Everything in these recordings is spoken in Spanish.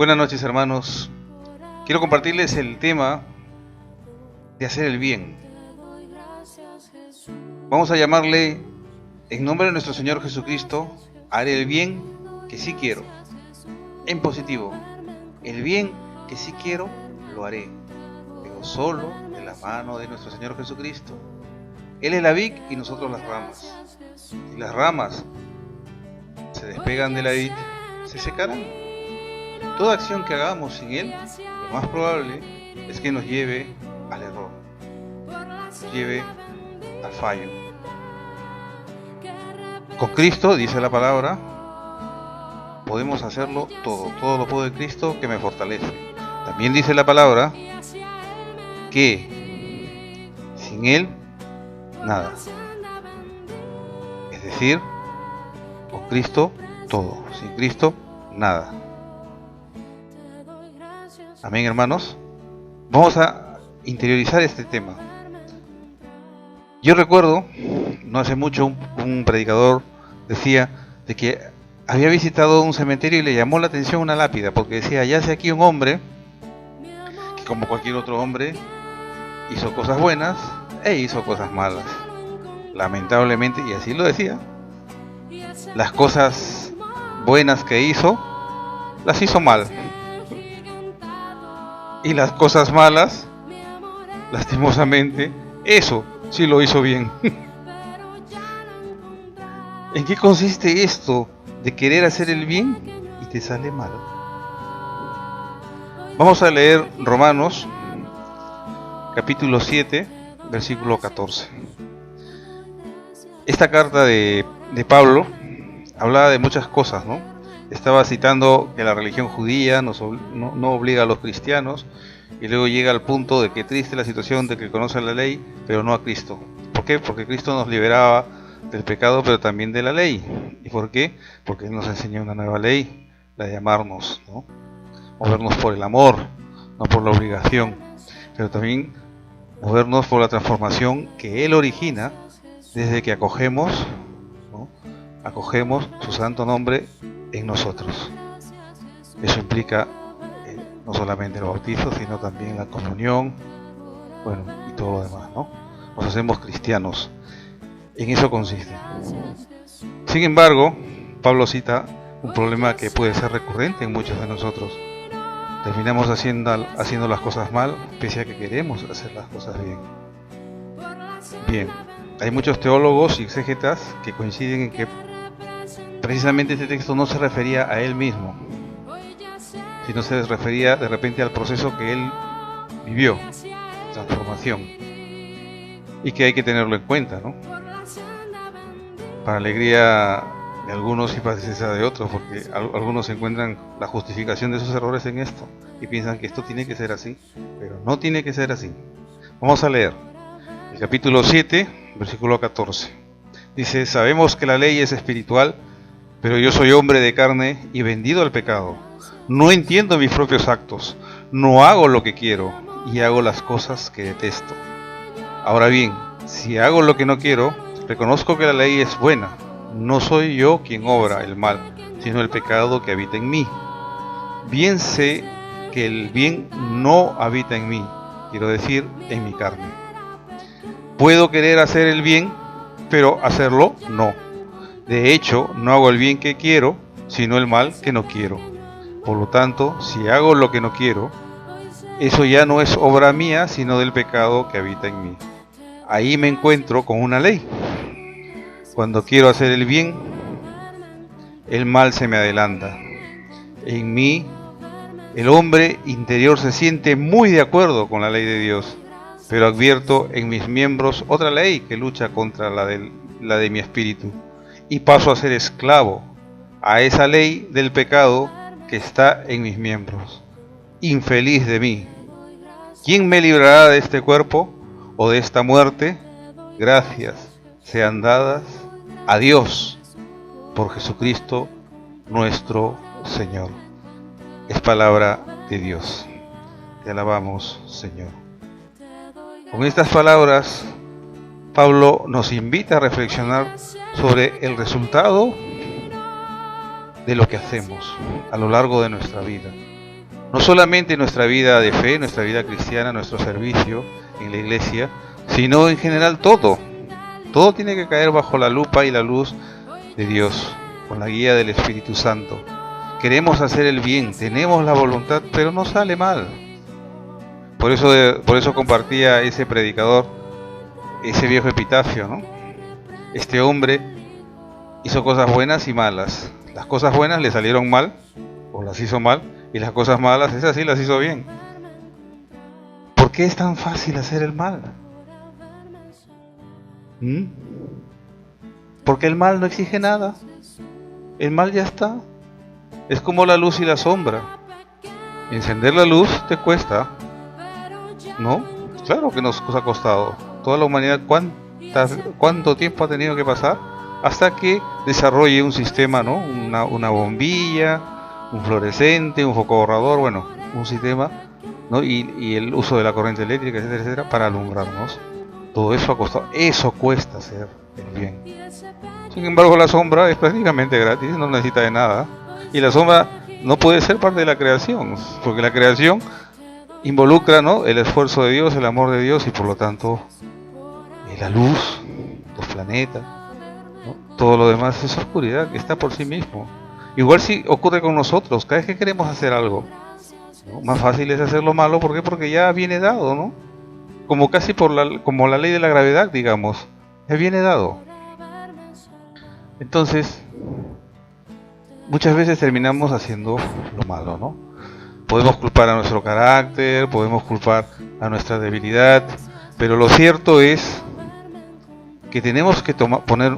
Buenas noches, hermanos. Quiero compartirles el tema de hacer el bien. Vamos a llamarle, en nombre de nuestro Señor Jesucristo, haré el bien que sí quiero. En positivo, el bien que sí quiero, lo haré, pero solo de la mano de nuestro Señor Jesucristo. Él es la vid y nosotros las ramas. Si las ramas se despegan de la vid, se secarán. Toda acción que hagamos sin Él, lo más probable es que nos lleve al error, nos lleve al fallo. Con Cristo, dice la palabra, podemos hacerlo todo lo puedo de Cristo que me fortalece. También dice la palabra que sin Él, nada. Es decir, con Cristo, todo. Sin Cristo, nada. Amén, hermanos. Vamos a interiorizar este tema. Yo recuerdo, no hace mucho, un predicador decía de que había visitado un cementerio y le llamó la atención una lápida, porque decía, yace aquí un hombre que, como cualquier otro hombre, hizo cosas buenas e hizo cosas malas. Lamentablemente, y así lo decía, las cosas buenas que hizo, las hizo mal. Y las cosas malas, lastimosamente, eso sí lo hizo bien. ¿En qué consiste esto de querer hacer el bien y te sale mal? Vamos a leer Romanos, capítulo 7, versículo 14. Esta carta de Pablo hablaba de muchas cosas, ¿no? Estaba citando que la religión judía no obliga a los cristianos, y luego llega al punto de que triste la situación de que conocen la ley, pero no a Cristo. ¿Por qué? Porque Cristo nos liberaba del pecado, pero también de la ley. ¿Y por qué? Porque Él nos enseñó una nueva ley, la de amarnos, ¿no? Movernos por el amor, no por la obligación, pero también movernos por la transformación que Él origina desde que acogemos, ¿no? Acogemos su santo nombre en nosotros. Eso implica no solamente el bautizo, sino también la comunión, bueno, y todo lo demás, ¿no? Nos hacemos cristianos. En eso consiste. Sin embargo, Pablo cita un problema que puede ser recurrente en muchos de nosotros. Terminamos haciendo las cosas mal, pese a que queremos hacer las cosas bien. Bien, hay muchos teólogos y exégetas que coinciden en que precisamente este texto no se refería a él mismo, sino se refería de repente al proceso que él vivió, transformación, y que hay que tenerlo en cuenta, ¿no? Para alegría de algunos y para tristeza de otros, porque algunos encuentran la justificación de sus errores en esto y piensan que esto tiene que ser así, pero no tiene que ser así. Vamos a leer el capítulo 7, versículo 14. Dice, sabemos que la ley es espiritual, pero yo soy hombre de carne y vendido al pecado. No entiendo mis propios actos, no hago lo que quiero y hago las cosas que detesto. Ahora bien, si hago lo que no quiero, reconozco que la ley es buena. No soy yo quien obra el mal, sino el pecado que habita en mí. Bien sé que el bien no habita en mí, quiero decir, en mi carne. Puedo querer hacer el bien, pero hacerlo no. De hecho, no hago el bien que quiero, sino el mal que no quiero. Por lo tanto, si hago lo que no quiero, eso ya no es obra mía, sino del pecado que habita en mí. Ahí me encuentro con una ley. Cuando quiero hacer el bien, el mal se me adelanta. En mí, el hombre interior se siente muy de acuerdo con la ley de Dios, pero advierto en mis miembros otra ley que lucha contra la de mi espíritu, y paso a ser esclavo a esa ley del pecado que está en mis miembros. Infeliz de mí. ¿Quién me librará de este cuerpo o de esta muerte? Gracias sean dadas a Dios por Jesucristo nuestro Señor. Es palabra de Dios. Te alabamos, Señor. Con estas palabras, Pablo nos invita a reflexionar sobre el resultado de lo que hacemos a lo largo de nuestra vida. No solamente en nuestra vida de fe, nuestra vida cristiana, nuestro servicio en la iglesia, sino en general todo. Todo tiene que caer bajo la lupa y la luz de Dios, con la guía del Espíritu Santo. Queremos hacer el bien, tenemos la voluntad, pero no sale mal. Por eso compartía ese predicador, ese viejo epitafio, ¿no? Este hombre hizo cosas buenas y malas. Las cosas buenas le salieron mal, o las hizo mal, y las cosas malas, esas sí las hizo bien. ¿Por qué es tan fácil hacer el mal? Porque el mal no exige nada. El mal ya está. Es como la luz y la sombra. Encender la luz te cuesta, ¿no? Claro que nos ha costado. Toda la humanidad, ¿cuánto tiempo ha tenido que pasar? Hasta que desarrolle un sistema, ¿no? Una bombilla, un fluorescente, un foco borrador, bueno, un sistema, ¿no? Y el uso de la corriente eléctrica, etcétera, etcétera, para alumbrarnos. Todo eso ha costado. Eso cuesta hacer el bien. Sin embargo, la sombra es prácticamente gratis, no necesita de nada. Y la sombra no puede ser parte de la creación, porque la creación involucra, ¿no?, el esfuerzo de Dios, el amor de Dios, y por lo tanto la luz, los planetas, ¿no? Todo lo demás es oscuridad que está por sí mismo. Igual si ocurre con nosotros, cada vez que queremos hacer algo, ¿no?, más fácil es hacer lo malo. ¿Por qué? Porque ya viene dado, ¿no? Como casi como la ley de la gravedad, digamos, ya viene dado. Entonces, muchas veces terminamos haciendo lo malo, ¿no? Podemos culpar a nuestro carácter, podemos culpar a nuestra debilidad, pero lo cierto es que tenemos que poner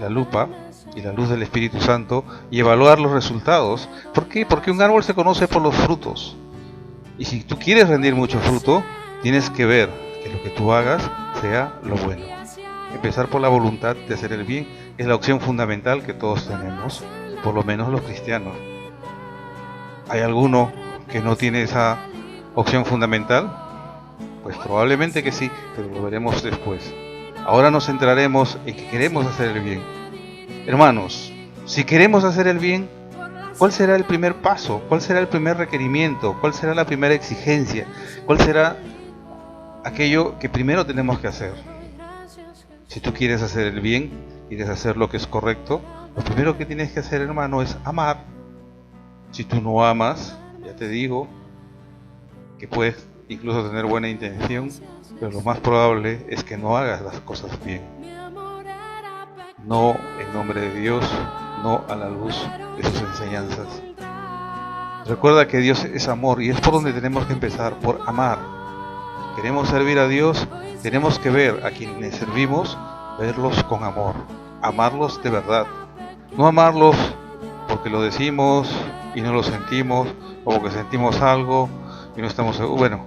la lupa y la luz del Espíritu Santo y evaluar los resultados. ¿Por qué? Porque un árbol se conoce por los frutos. Y si tú quieres rendir mucho fruto, tienes que ver que lo que tú hagas sea lo bueno. Empezar por la voluntad de hacer el bien es la opción fundamental que todos tenemos, por lo menos los cristianos. ¿Hay alguno que no tiene esa opción fundamental? Pues probablemente que sí, pero lo veremos después. Ahora nos centraremos en que queremos hacer el bien. Hermanos, si queremos hacer el bien, ¿cuál será el primer paso? ¿Cuál será el primer requerimiento? ¿Cuál será la primera exigencia? ¿Cuál será aquello que primero tenemos que hacer? Si tú quieres hacer el bien, quieres hacer lo que es correcto, lo primero que tienes que hacer, hermano, es amar. Si tú no amas, ya te digo que puedes incluso tener buena intención, pero lo más probable es que no hagas las cosas bien. No en nombre de Dios, no a la luz de sus enseñanzas. Recuerda que Dios es amor y es por donde tenemos que empezar, por amar. Queremos servir a Dios, tenemos que ver a quienes servimos, verlos con amor, amarlos de verdad. No amarlos porque lo decimos y no lo sentimos, o porque sentimos algo y no estamos seguros. Bueno,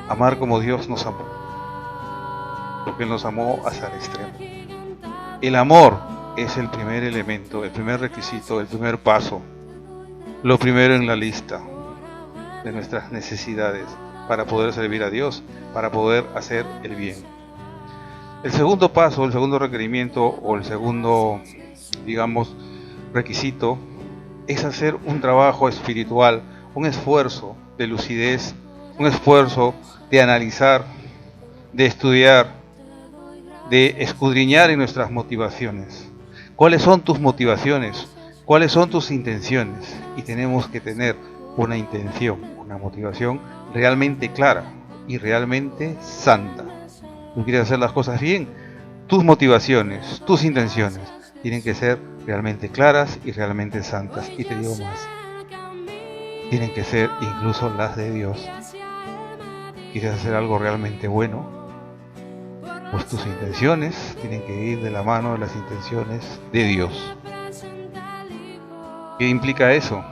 amar como Dios nos amó, porque Él nos amó hasta el extremo. El amor es el primer elemento, el primer requisito, el primer paso, lo primero en la lista de nuestras necesidades para poder servir a Dios, para poder hacer el bien. El segundo paso, el segundo requerimiento, o el segundo, digamos, requisito, es hacer un trabajo espiritual, un esfuerzo de lucidez, un esfuerzo de analizar, de estudiar, de escudriñar en nuestras motivaciones. ¿Cuáles son tus motivaciones? ¿Cuáles son tus intenciones? Y tenemos que tener una intención, una motivación realmente clara y realmente santa. ¿Tú quieres hacer las cosas bien? Tus motivaciones, tus intenciones tienen que ser realmente claras y realmente santas. Y te digo más, tienen que ser incluso las de Dios. ¿Quieres hacer algo realmente bueno? Pues tus intenciones tienen que ir de la mano de las intenciones de Dios. ¿Qué implica eso?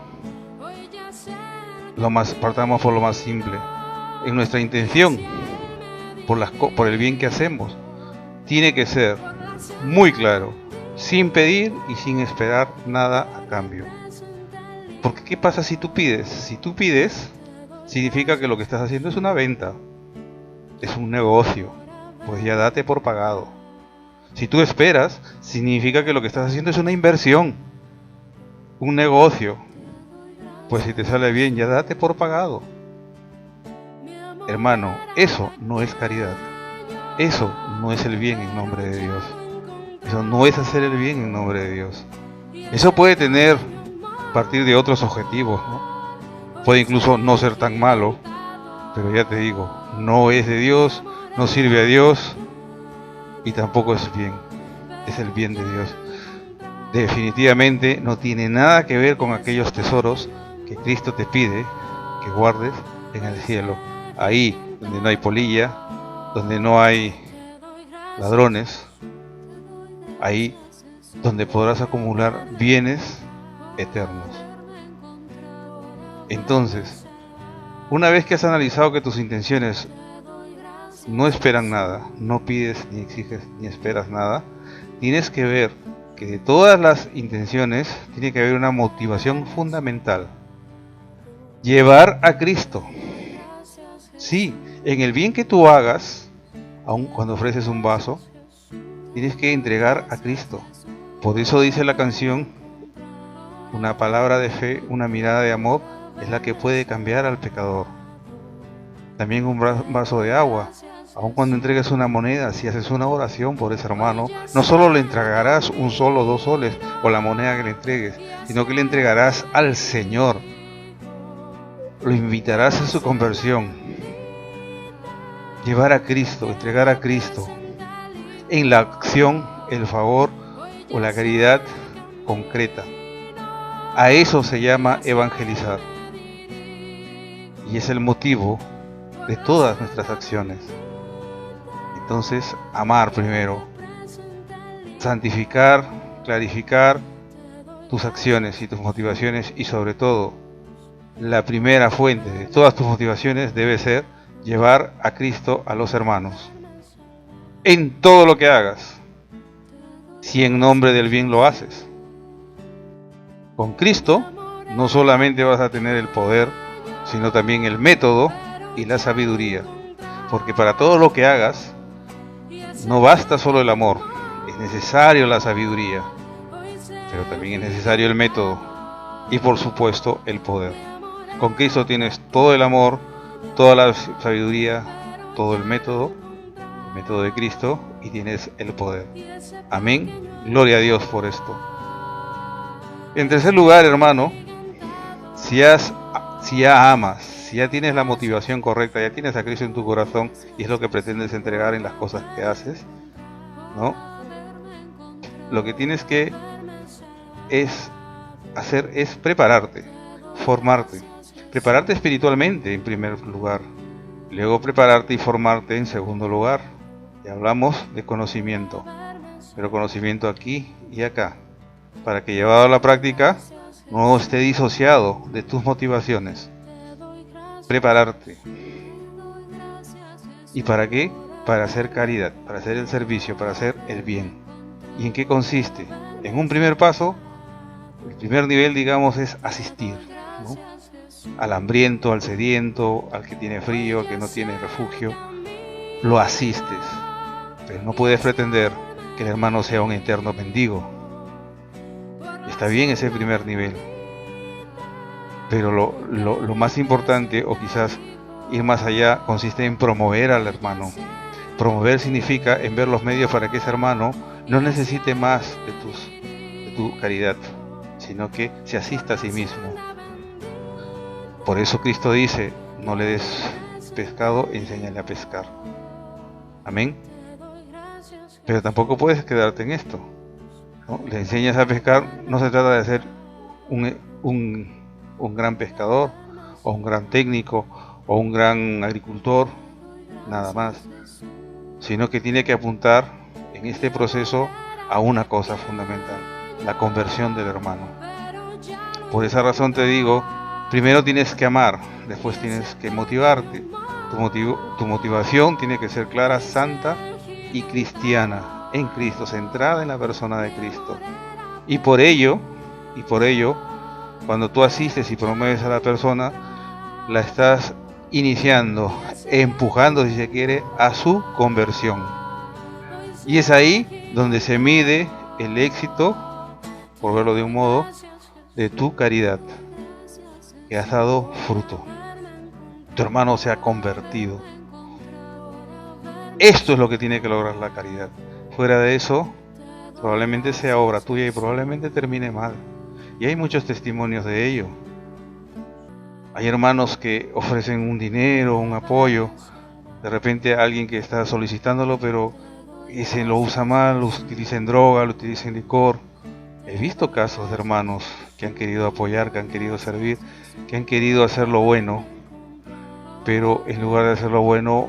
Partamos por lo más simple. En nuestra intención, por el bien que hacemos, tiene que ser muy claro, sin pedir y sin esperar nada a cambio. Porque ¿qué pasa si tú pides? Si tú pides, significa que lo que estás haciendo es una venta, es un negocio, pues ya date por pagado. Si tú esperas, significa que lo que estás haciendo es una inversión, un negocio, pues si te sale bien, ya date por pagado. Hermano, eso no es caridad. Eso no es el bien en nombre de Dios. Eso no es hacer el bien en nombre de Dios. Eso puede partir de otros objetivos, ¿no? Puede incluso no ser tan malo, pero ya te digo, no es de Dios, no sirve a Dios y tampoco es bien. Es el bien de Dios. Definitivamente no tiene nada que ver con aquellos tesoros que Cristo te pide que guardes en el cielo. Ahí donde no hay polilla, donde no hay ladrones, ahí donde podrás acumular bienes eternos. Entonces, una vez que has analizado que tus intenciones no esperan nada, no pides ni exiges ni esperas nada, tienes que ver que de todas las intenciones tiene que haber una motivación fundamental: llevar a Cristo. Sí, en el bien que tú hagas, aun cuando ofreces un vaso, tienes que entregar a Cristo. Por eso dice la canción: una palabra de fe, una mirada de amor es la que puede cambiar al pecador. También un vaso de agua. Aun cuando entregues una moneda, si haces una oración por ese hermano, no solo le entregarás un sol o 2 soles o la moneda que le entregues, sino que le entregarás al Señor. Lo invitarás a su conversión. Llevar a Cristo, entregar a Cristo. En la acción, el favor o la caridad concreta. A eso se llama evangelizar. Y es el motivo de todas nuestras acciones. Entonces, amar primero, santificar, clarificar tus acciones y tus motivaciones, y sobre todo, la primera fuente de todas tus motivaciones debe ser llevar a Cristo a los hermanos. En todo lo que hagas, si en nombre del bien lo haces. Con Cristo no solamente vas a tener el poder, sino también el método y la sabiduría. Porque para todo lo que hagas, no basta solo el amor, es necesario la sabiduría, pero también es necesario el método y por supuesto el poder. Con Cristo tienes todo el amor, toda la sabiduría, todo el método de Cristo, y tienes el poder. Amén. Gloria a Dios por esto. En tercer lugar, hermano, si ya amas, si ya tienes la motivación correcta, ya tienes a Cristo en tu corazón y es lo que pretendes entregar en las cosas que haces, ¿no? Lo que tienes que hacer es prepararte, formarte. Prepararte espiritualmente en primer lugar, luego prepararte y formarte en segundo lugar. Ya hablamos de conocimiento, pero conocimiento aquí y acá, para que llevado a la práctica no esté disociado de tus motivaciones. Prepararte. ¿Y para qué? Para hacer caridad, para hacer el servicio, para hacer el bien. ¿Y en qué consiste? En un primer paso, el primer nivel, digamos, es asistir, ¿no? Al hambriento, al sediento, al que tiene frío, al que no tiene refugio, lo asistes. Pero no puedes pretender que el hermano sea un eterno mendigo. Está bien ese primer nivel, pero lo más importante, o quizás ir más allá, consiste en promover al hermano. Promover significa en ver los medios para que ese hermano no necesite más de tu caridad, sino que se asista a sí mismo. Por eso Cristo dice: no le des pescado, enséñale a pescar. Amén. Pero tampoco puedes quedarte en esto, ¿no? Le enseñas a pescar, no se trata de ser un gran pescador, o un gran técnico, o un gran agricultor, nada más, sino que tiene que apuntar en este proceso a una cosa fundamental: la conversión del hermano. Por esa razón te digo, primero tienes que amar, después tienes que motivarte. Tu motivación tiene que ser clara, santa y cristiana, en Cristo, centrada en la persona de Cristo. Y por ello, cuando tú asistes y promueves a la persona, la estás iniciando, empujando, si se quiere, a su conversión. Y es ahí donde se mide el éxito, por verlo de un modo, de tu caridad. que has dado fruto. Tu hermano se ha convertido. Esto es lo que tiene que lograr la caridad. Fuera de eso, probablemente sea obra tuya y probablemente termine mal. Y hay muchos testimonios de ello. Hay hermanos que ofrecen un dinero, un apoyo, de repente a alguien que está solicitándolo, pero se lo usa mal, lo utiliza en droga, lo utiliza en licor. He visto casos de hermanos que han querido apoyar, que han querido servir, que han querido hacer lo bueno, pero en lugar de hacer lo bueno,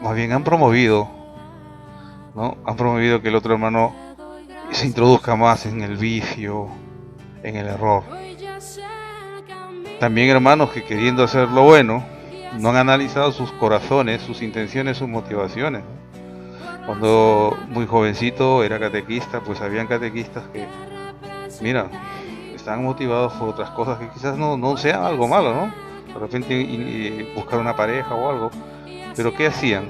más bien han promovido, ¿no? Han promovido que el otro hermano se introduzca más en el vicio, en el error. También hermanos que queriendo hacer lo bueno, no han analizado sus corazones, sus intenciones, sus motivaciones. Cuando muy jovencito era catequista, pues habían catequistas que, mira, estaban motivados por otras cosas que quizás no sean algo malo, ¿no? De repente buscar una pareja o algo. Pero ¿qué hacían?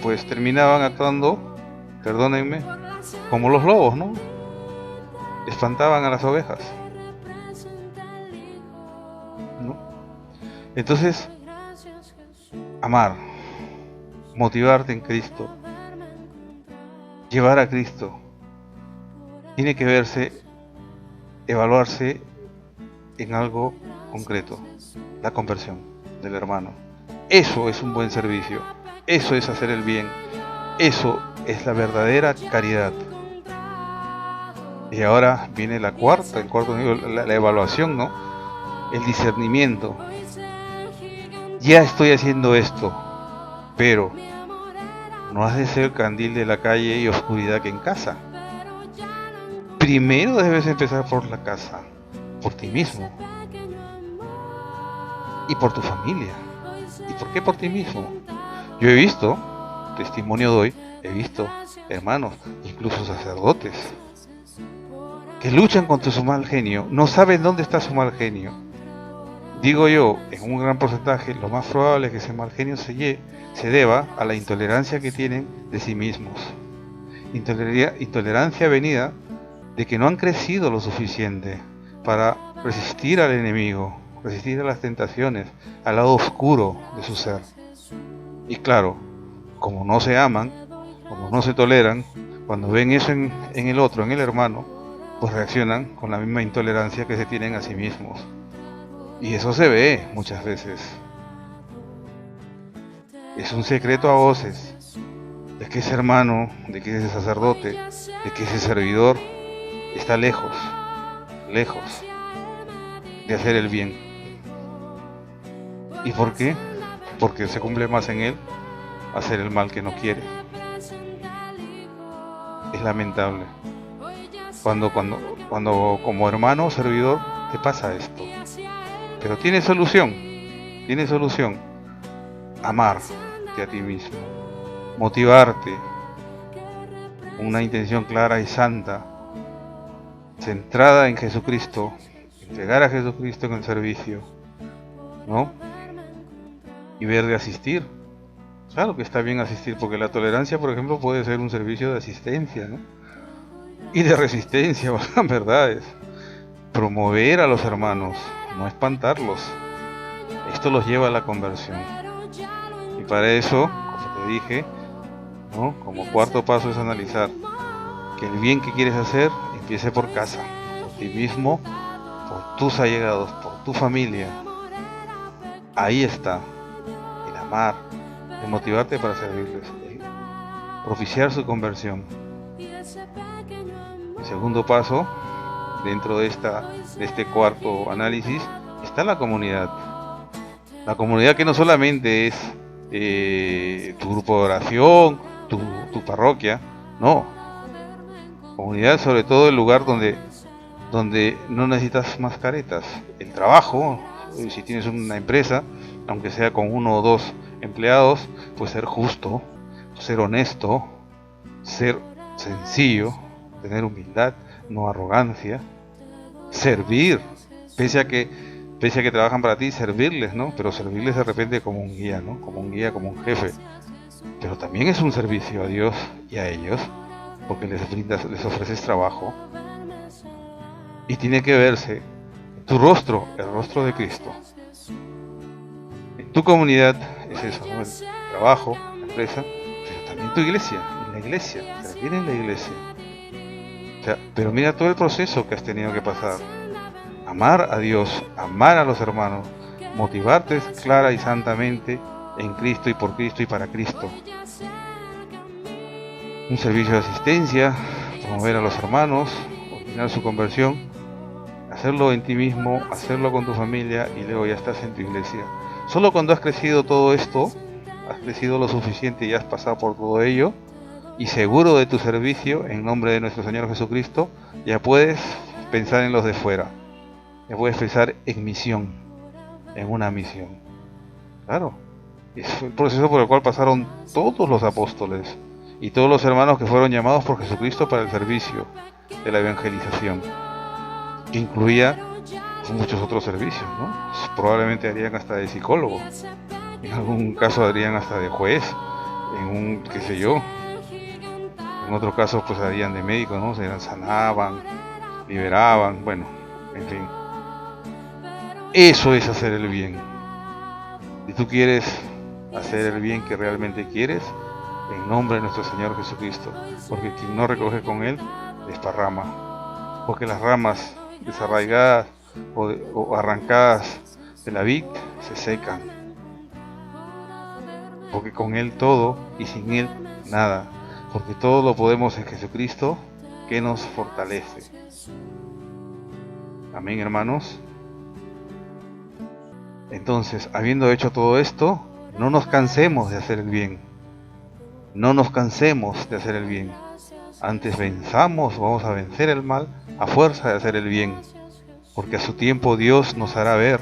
Pues terminaban actuando, perdónenme, como los lobos, ¿no? Espantaban a las ovejas, ¿no? Entonces, amar, motivarte en Cristo, llevar a Cristo, tiene que verse, evaluarse en algo concreto, la conversión del hermano. Eso es un buen servicio, eso es hacer el bien, eso es la verdadera caridad. Y ahora viene el cuarto nivel, la evaluación, ¿no? El discernimiento. Ya estoy haciendo esto, pero no has de ser candil de la calle y oscuridad que en casa. Primero debes empezar por la casa, por ti mismo y por tu familia. ¿Y por qué por ti mismo? Yo he visto, testimonio doy, he visto hermanos, incluso sacerdotes, que luchan contra su mal genio, no saben dónde está su mal genio. Digo yo, en un gran porcentaje, lo más probable es que ese mal genio se deba a la intolerancia que tienen de sí mismos. Intolerancia venida de que no han crecido lo suficiente para resistir al enemigo, resistir a las tentaciones, al lado oscuro de su ser. Y claro, como no se aman, como no se toleran, cuando ven eso en el otro, en el hermano, pues reaccionan con la misma intolerancia que se tienen a sí mismos. Y eso se ve muchas veces. Es un secreto a voces de que ese hermano, de que ese sacerdote, de que ese servidor está lejos de hacer el bien. ¿Y por qué? Porque se cumple más en él hacer el mal que no quiere. Es lamentable cuando como hermano o servidor te pasa esto, pero tiene solución. Amarte a ti mismo, motivarte con una intención clara y santa, centrada en Jesucristo, entregar a Jesucristo en el servicio, ¿no? Y ver de asistir. Claro que está bien asistir, porque la tolerancia, por ejemplo, puede ser un servicio de asistencia, ¿no? Y de resistencia, verdades. Promover a los hermanos, no espantarlos. Esto los lleva a la conversión. Y para eso, como te dije, ¿no? Como cuarto paso es analizar que el bien que quieres hacer empiece por casa, por ti mismo, por tus allegados, por tu familia. Ahí está el amar, el motivarte para servirles, el propiciar su conversión. El segundo paso, dentro de este cuarto análisis, está la comunidad. La comunidad que no solamente es tu grupo de oración, tu parroquia, no. Comunidad, sobre todo el lugar donde no necesitas más caretas. El trabajo, si tienes una empresa, aunque sea con 1 o 2 empleados, pues ser justo, ser honesto, ser sencillo, tener humildad, no arrogancia, servir, pese a que trabajan para ti, servirles, ¿no? Pero servirles de repente como un guía, ¿no? Como un guía, como un jefe. Pero también es un servicio a Dios y a ellos, porque les ofreces trabajo. Y tiene que verse Tu rostro, el rostro de Cristo. En tu comunidad es eso, ¿no? El trabajo, la empresa, pero también tu iglesia, en la iglesia, también en la iglesia. O sea, pero mira todo el proceso que has tenido que pasar. Amar a Dios, amar a los hermanos, motivarte clara y santamente en Cristo y por Cristo y para Cristo. Un servicio de asistencia, promover a los hermanos, ordenar su conversión, hacerlo en ti mismo, hacerlo con tu familia y luego ya estás en tu iglesia. Solo cuando has crecido todo esto, has crecido lo suficiente y has pasado por todo ello, y seguro de tu servicio, en nombre de nuestro Señor Jesucristo, ya puedes pensar en los de fuera. Ya puedes pensar en misión, en una misión. Claro, es el proceso por el cual pasaron todos los apóstoles y todos los hermanos que fueron llamados por Jesucristo para el servicio de la evangelización, que incluía muchos otros servicios, ¿no? Probablemente harían hasta de psicólogo, en algún caso harían hasta de juez, en un, qué sé yo, en otro caso pues harían de médico, ¿no? Sanaban, liberaban, bueno, en fin. Eso es hacer el bien. Si tú quieres hacer el bien que realmente quieres, en nombre de nuestro Señor Jesucristo, porque quien no recoge con Él, desparrama. Porque las ramas desarraigadas o arrancadas de la vid se secan. Porque con Él todo y sin Él nada. Porque todo lo podemos en Jesucristo que nos fortalece. Amén, hermanos. Entonces, habiendo hecho todo esto, no nos cansemos de hacer el bien. No nos cansemos de hacer el bien. Antes venzamos, vamos a vencer el mal a fuerza de hacer el bien. Porque a su tiempo Dios nos hará ver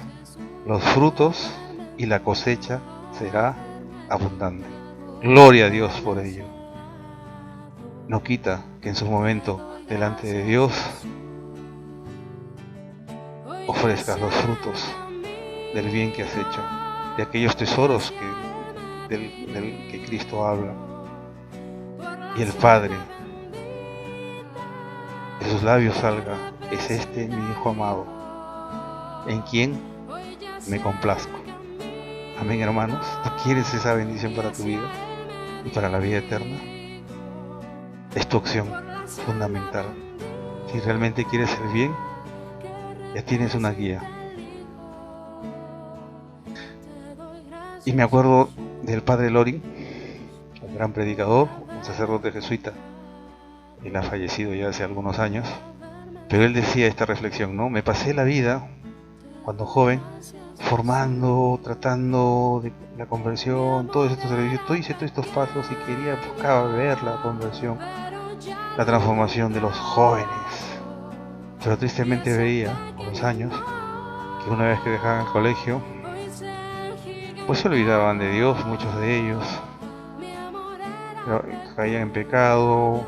los frutos y la cosecha será abundante. Gloria a Dios por ello. No quita que en su momento delante de Dios ofrezcas los frutos del bien que has hecho, de aquellos tesoros del que Cristo habla. Y el Padre de sus labios salga: es este mi Hijo amado, en quien me complazco. Amén, hermanos. ¿Tú quieres esa bendición para tu vida y para la vida eterna? Es tu opción fundamental. Si realmente quieres el bien, ya tienes una guía. Y me acuerdo del padre Loring, un gran predicador, un sacerdote jesuita. Él ha fallecido ya hace algunos años, pero él decía esta reflexión, ¿no? Me pasé la vida, cuando joven, formando, tratando de la conversión, todos estos servicios, hice todos estos pasos y buscaba ver la conversión, la transformación de los jóvenes. Pero tristemente veía, con los años, que una vez que dejaban el colegio, pues se olvidaban de Dios, muchos de ellos, caían en pecado,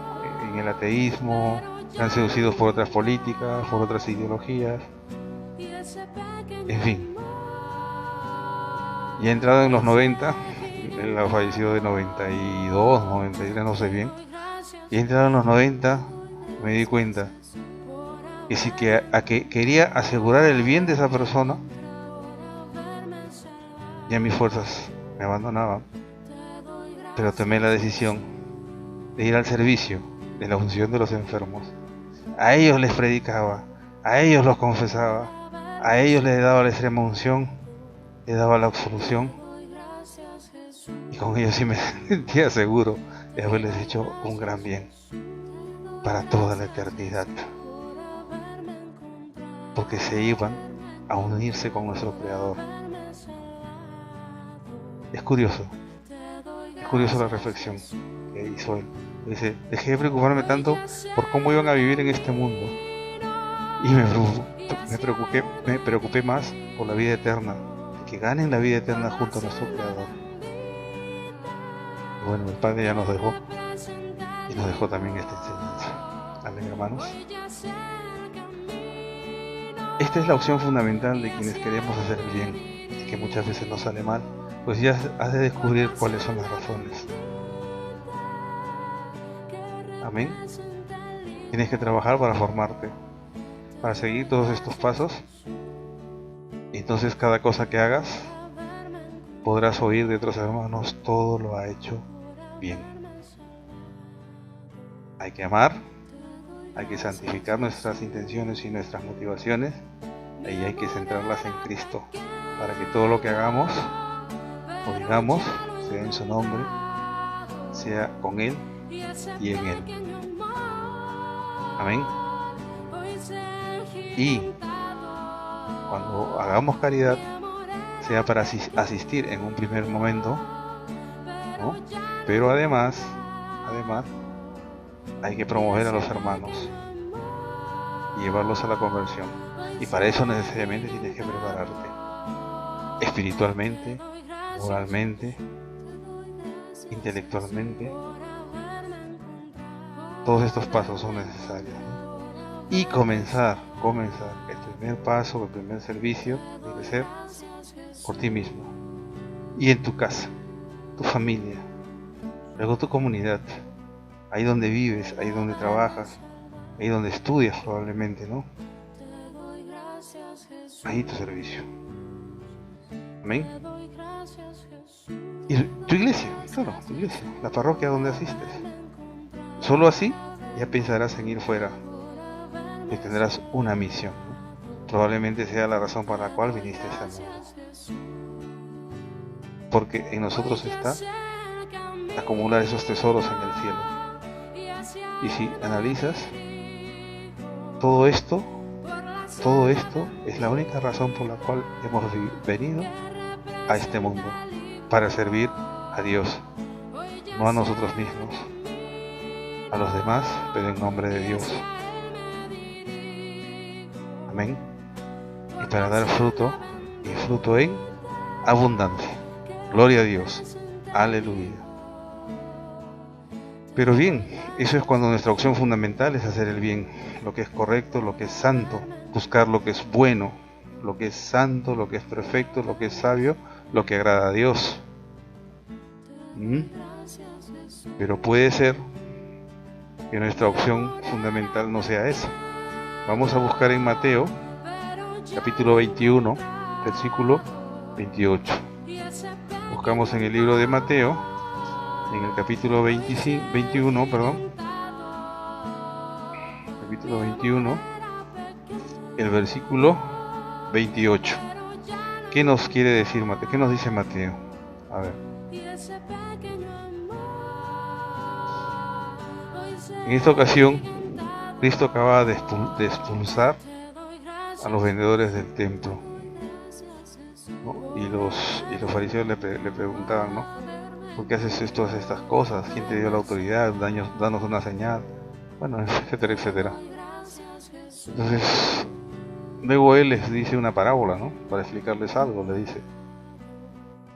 en el ateísmo, eran seducidos por otras políticas, por otras ideologías, en fin. Y entrado en los 90, él ha fallecido de 92, 93, no sé bien, y entrado en los 90 me di cuenta que si que quería asegurar el bien de esa persona, ya mis fuerzas me abandonaban, pero tomé la decisión de ir al servicio de la unción de los enfermos. A ellos les predicaba, a ellos los confesaba, a ellos les daba la extrema unción, les daba la absolución, y con ellos sí me sentía seguro de haberles hecho un gran bien para toda la eternidad, porque se iban a unirse con nuestro Creador. Es curioso la reflexión que hizo él. Dice: dejé de preocuparme tanto por cómo iban a vivir en este mundo y me preocupé más por la vida eterna, de que ganen la vida eterna junto a nuestro Creador. Y bueno, el Padre ya nos dejó y nos dejó también esta enseñanza. Amén, hermanos. Esta es la opción fundamental de quienes queremos hacer el bien y que muchas veces nos sale mal. Pues ya has de descubrir cuáles son las razones. Amén. Tienes que trabajar para formarte, para seguir todos estos pasos Entonces cada cosa que hagas, podrás oír de otros hermanos, todo lo ha hecho bien. Hay que amar, hay que santificar nuestras intenciones y nuestras motivaciones, y hay que centrarlas en Cristo, para que todo lo que hagamos o digamos sea en su nombre, sea con Él y en Él. Amén. Y cuando hagamos caridad, sea para asistir en un primer momento, ¿no? Pero además hay que promover a los hermanos y llevarlos a la conversión. Y para eso necesariamente tienes que prepararte espiritualmente, moralmente, intelectualmente. Todos estos pasos son necesarios, ¿no? Y comenzar el primer paso, el primer servicio debe ser por ti mismo y en tu casa, tu familia, luego tu comunidad, ahí donde vives, ahí donde trabajas, ahí donde estudias probablemente, ¿no? Ahí tu servicio. Amén. Y tu iglesia, claro, tu iglesia, la parroquia donde asistes. Solo así ya pensarás en ir fuera y tendrás una misión, ¿no? Probablemente sea la razón por la cual viniste a este mundo. Porque en nosotros está acumular esos tesoros en el cielo. Y si analizas, todo esto es la única razón por la cual hemos venido a este mundo, para servir a Dios, no a nosotros mismos, a los demás, pero en nombre de Dios. Amén. Y para dar fruto, y fruto en abundancia. Gloria a Dios. Aleluya. Pero bien, eso es cuando nuestra opción fundamental es hacer el bien, lo que es correcto, lo que es santo, buscar lo que es bueno, lo que es santo, lo que es perfecto, lo que es sabio, lo que agrada a Dios. Pero puede ser que nuestra opción fundamental no sea esa. Vamos a buscar en Mateo, capítulo 21, versículo 28. Buscamos en el libro de Mateo, en el capítulo 21, capítulo 21, el versículo 28. ¿Qué nos quiere decir Mateo? ¿Qué nos dice Mateo? A ver. En esta ocasión, Cristo acaba de expulsar a los vendedores del templo, ¿no? Y los fariseos le preguntaban, ¿no? ¿Por qué haces estas cosas? ¿Quién te dio la autoridad? Danos una señal. Bueno, etcétera, etcétera. Entonces, luego él les dice una parábola, ¿no? Para explicarles algo, le dice.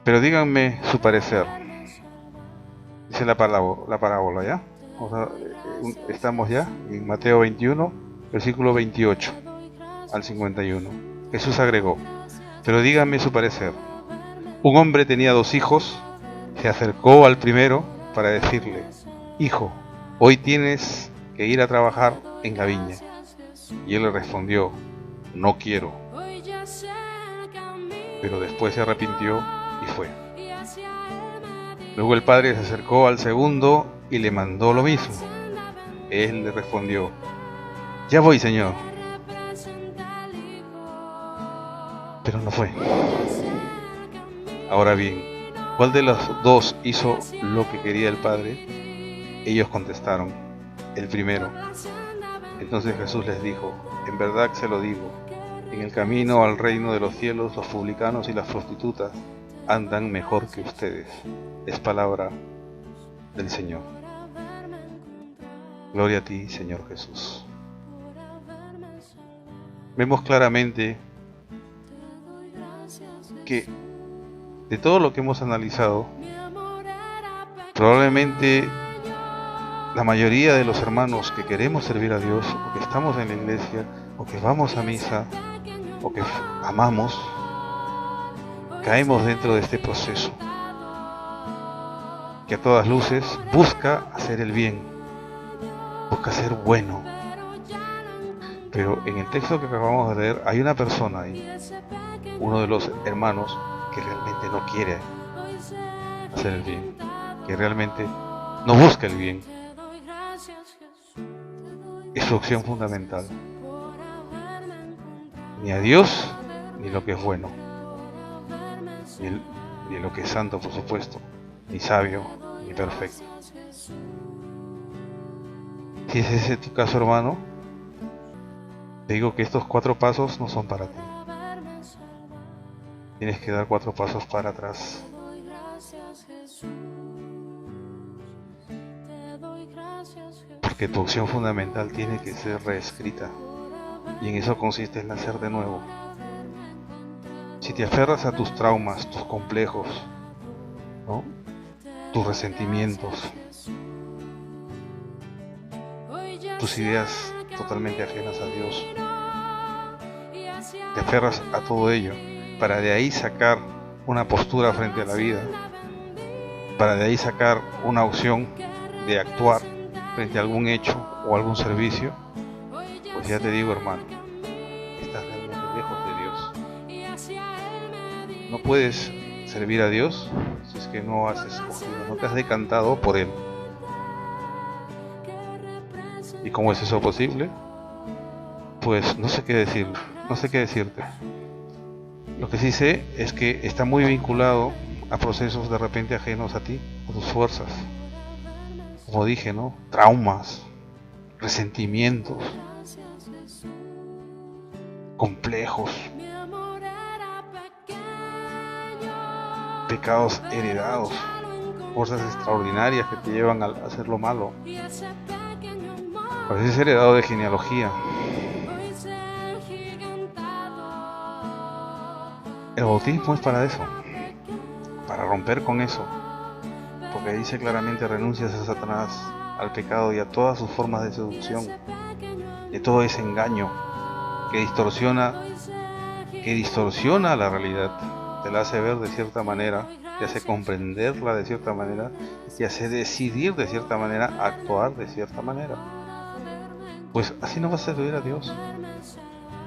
Pero díganme su parecer. Dice la parábola, ¿ya? O sea, estamos ya en Mateo 21, versículo 28 al 51. Jesús agregó, pero díganme su parecer. Un hombre tenía 2 hijos, se acercó al primero para decirle, hijo, hoy tienes que ir a trabajar en la viña. Y él le respondió, no quiero. Pero después se arrepintió y fue. Luego el padre se acercó al segundo y le mandó lo mismo. Él le respondió, ya voy, señor. Pero no fue. Ahora bien, ¿cuál de los 2 hizo lo que quería el padre? Ellos contestaron, el primero. Entonces Jesús les dijo, en verdad se lo digo, en el camino al reino de los cielos los publicanos y las prostitutas andan mejor que ustedes. Es palabra del Señor. Gloria a ti, Señor Jesús. Vemos claramente que de todo lo que hemos analizado, probablemente la mayoría de los hermanos que queremos servir a Dios, o que estamos en la iglesia, o que vamos a misa, o que amamos, caemos dentro de este proceso que a todas luces busca hacer el bien, busca ser bueno, Pero en el texto que acabamos de leer hay una persona ahí, uno de los hermanos, que realmente no quiere hacer el bien, que realmente no busca el bien. Es su opción fundamental. Ni a Dios, ni lo que es bueno, ni lo que es santo, por supuesto, ni sabio, ni perfecto. Si es ese tu caso, hermano, te digo que estos 4 pasos no son para ti. Tienes que dar 4 pasos para atrás. Porque tu opción fundamental tiene que ser reescrita. Y en eso consiste en nacer de nuevo. Si te aferras a tus traumas, tus complejos, ¿no?, tus resentimientos, tus ideas totalmente ajenas a Dios, te aferras a todo ello para de ahí sacar una postura frente a la vida, para de ahí sacar una opción de actuar frente a algún hecho o algún servicio, pues ya te digo, hermano, estás realmente lejos de Dios. No puedes servir a Dios si es que no has escogido, no te has decantado por Él. ¿Y cómo es eso posible? Pues no sé qué decir, no sé qué decirte. Lo que sí sé es que está muy vinculado a procesos de repente ajenos a ti, a tus fuerzas. Como dije, ¿no? Traumas, resentimientos, complejos, pecados heredados, fuerzas extraordinarias que te llevan a hacer lo malo. A veces heredado de genealogía. El bautismo es para eso, para romper con eso, porque dice claramente: renuncias a Satanás, al pecado y a todas sus formas de seducción, de todo ese engaño que distorsiona la realidad, te la hace ver de cierta manera, te hace comprenderla de cierta manera, te hace decidir de cierta manera, actuar de cierta manera. Pues así no vas a servir a Dios.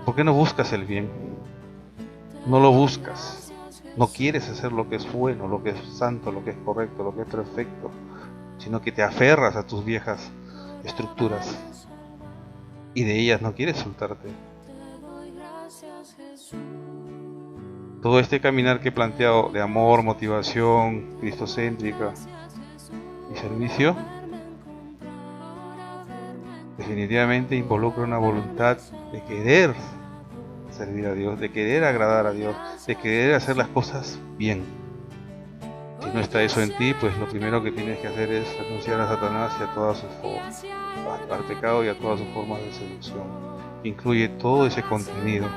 ¿Por qué no buscas el bien? No lo buscas. No quieres hacer lo que es bueno, lo que es santo, lo que es correcto, lo que es perfecto, sino que te aferras a tus viejas estructuras y de ellas no quieres soltarte. Todo este caminar que he planteado de amor, motivación, cristocéntrica y servicio, definitivamente involucra una voluntad de querer servir a Dios, de querer agradar a Dios, de querer hacer las cosas bien. Si no está eso en ti, pues lo primero que tienes que hacer es renunciar a Satanás y a todas sus formas, al pecado y a todas sus formas de seducción. Incluye todo ese contenido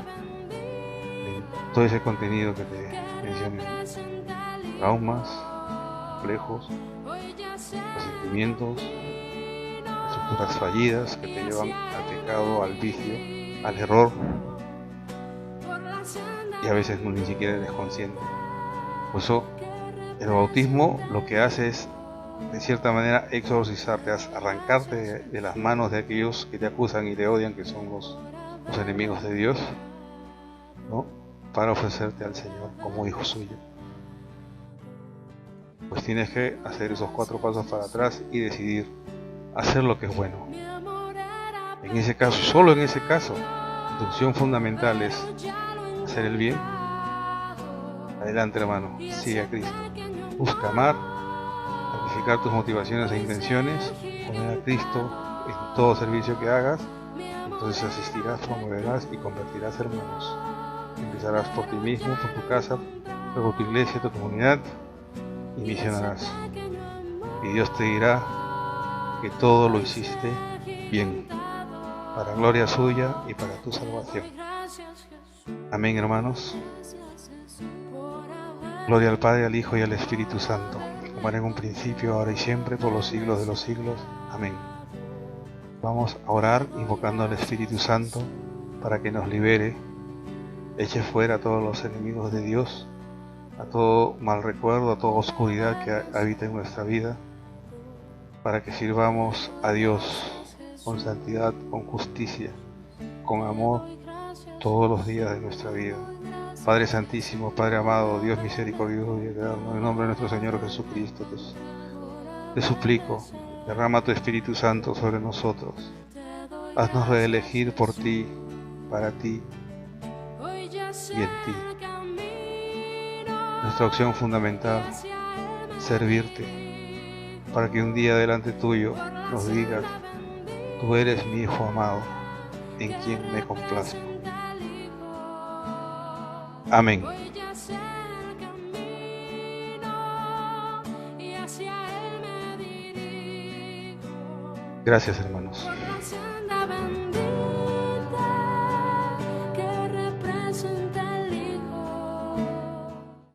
que te mencioné: traumas, complejos, resentimientos, estructuras fallidas que te llevan al pecado, al vicio, al error, y a veces ni siquiera eres consciente. Por eso el bautismo lo que hace es, de cierta manera, exorcizarte, arrancarte de las manos de aquellos que te acusan y te odian, que son los enemigos de Dios, ¿no?, para ofrecerte al Señor como hijo suyo. Pues tienes que hacer esos 4 pasos para atrás y decidir hacer lo que es bueno. En ese caso, solo en ese caso, tu opción fundamental es hacer el bien. Adelante, hermano, sigue a Cristo. Busca amar, sacrificar tus motivaciones e intenciones, poner a Cristo en todo servicio que hagas. Entonces asistirás, promoverás y convertirás hermanos. Empezarás por ti mismo, por tu casa, luego tu iglesia, tu comunidad, y misionarás. Y Dios te dirá que todo lo hiciste bien, para gloria suya y para tu salvación. Amén, hermanos. Gloria al Padre, al Hijo y al Espíritu Santo, como era en un principio, ahora y siempre, por los siglos de los siglos. Amén. Vamos a orar invocando al Espíritu Santo para que nos libere, eche fuera a todos los enemigos de Dios, a todo mal recuerdo, a toda oscuridad que habita en nuestra vida, para que sirvamos a Dios con santidad, con justicia, con amor todos los días de nuestra vida. Padre Santísimo, Padre amado, Dios misericordioso y eterno, en nombre de nuestro Señor Jesucristo, te suplico, derrama tu Espíritu Santo sobre nosotros. Haznos reelegir por ti, para ti y en ti. Nuestra opción fundamental, servirte, para que un día delante tuyo nos digas: tú eres mi Hijo amado, en quien me complazco. Amén. Gracias, hermanos.